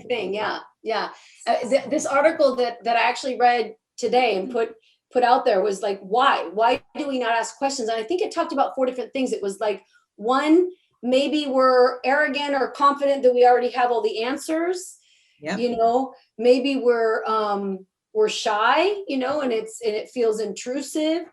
thing. Yeah. Yeah. This article that I actually read today and put out there was like, why do we not ask questions? And I think it talked about 4 different things. It was like, one, maybe we're arrogant or confident that we already have all the answers. Yep. You know, maybe we're shy, you know, and it feels intrusive.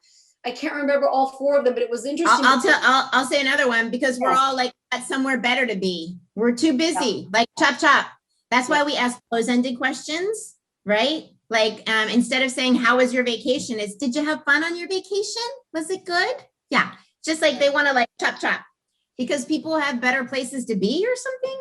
I can't remember all 4 of them, but it was interesting. I'll say another one, because we're all like at somewhere better to be. We're too busy, like chop, chop. That's why we ask close-ended questions, right? Like instead of saying, how was your vacation? It's, did you have fun on your vacation? Was it good? Yeah. Just like they want to like chop, chop, because people have better places to be or something.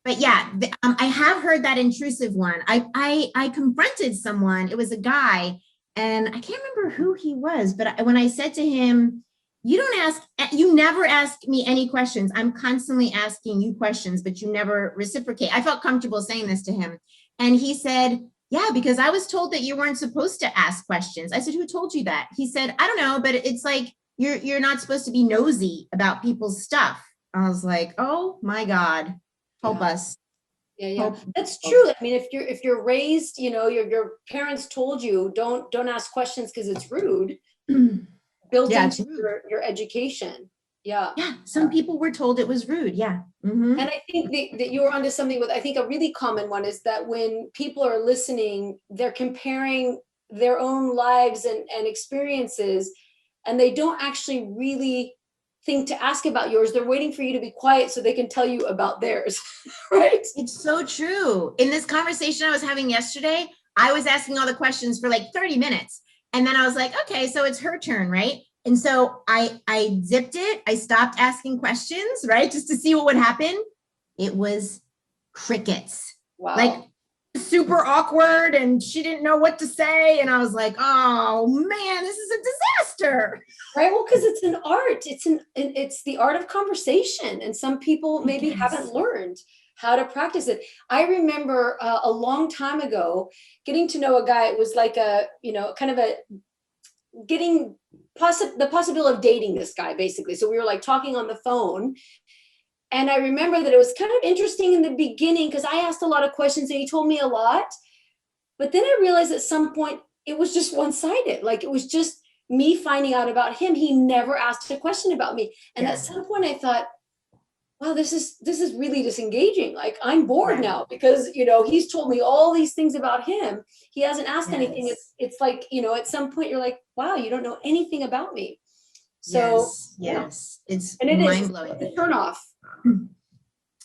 But yeah, I have heard that intrusive one. I confronted someone, it was a guy, and I can't remember who he was, but when I said to him, you never ask me any questions. I'm constantly asking you questions, but you never reciprocate. I felt comfortable saying this to him. And he said, yeah, because I was told that you weren't supposed to ask questions. I said, who told you that? He said, I don't know, but it's like, you're not supposed to be nosy about people's stuff. I was like, oh my God, help us. Yeah. That's true. I mean, if you're raised, you know, your parents told you don't ask questions because it's rude, built into your education. Yeah. Some people were told it was rude. Yeah. And I think that you were onto something with, I think a really common one is that when people are listening, they're comparing their own lives and experiences, and they don't actually really think to ask about yours. They're waiting for you to be quiet so they can tell you about theirs, right? It's so true. In this conversation I was having yesterday, I was asking all the questions for like 30 minutes. And then I was like, okay, so it's her turn, right? And so I zipped it. I stopped asking questions, right? Just to see what would happen. It was crickets. Wow. Like super awkward, and she didn't know what to say. And I was like, oh man, this is a disaster. Right. Well, because it's an art. It's the art of conversation. And some people maybe haven't learned how to practice it. I remember a long time ago getting to know a guy. It was like getting the possibility of dating this guy, basically. So we were like talking on the phone. And I remember that it was kind of interesting in the beginning because I asked a lot of questions and he told me a lot. But then I realized at some point it was just one-sided. Like it was just me finding out about him. He never asked a question about me. And at some point I thought, wow, this is really disengaging. Like I'm bored now because, you know, he's told me all these things about him. He hasn't asked anything. It's like, you know, at some point you're like, wow, you don't know anything about me. So it's mind-blowing. It's a turn off.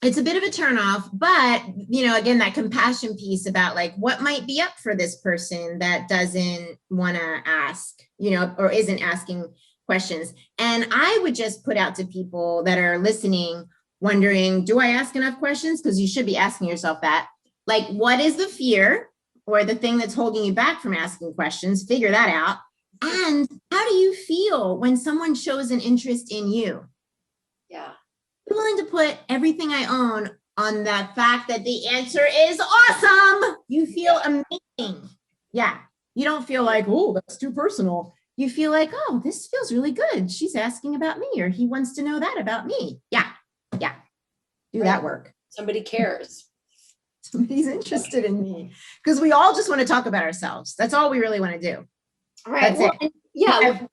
It's a bit of a turnoff, but you know, again, that compassion piece about like what might be up for this person that doesn't want to ask, you know, or isn't asking questions. And I would just put out to people that are listening, wondering, do I ask enough questions? Because you should be asking yourself that. Like, what is the fear or the thing that's holding you back from asking questions? Figure that out. And how do you feel when someone shows an interest in you? Yeah. I'm willing to put everything I own on that fact that the answer is awesome. You feel amazing. Yeah. You don't feel like, oh, that's too personal. You feel like, oh, this feels really good. She's asking about me, or he wants to know that about me. Yeah. Yeah. Do that work. Somebody cares. Somebody's interested in me, because we all just want to talk about ourselves. That's all we really want to do. All right. That's it. Yeah.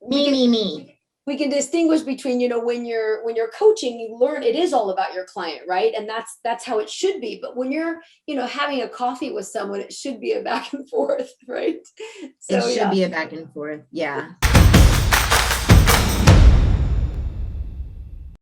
Me. We can distinguish between, you know, when you're coaching, you learn it is all about your client, right? And that's how it should be. But when you're, you know, having a coffee with someone, it should be a back and forth, right? So it should be a back and forth. Yeah.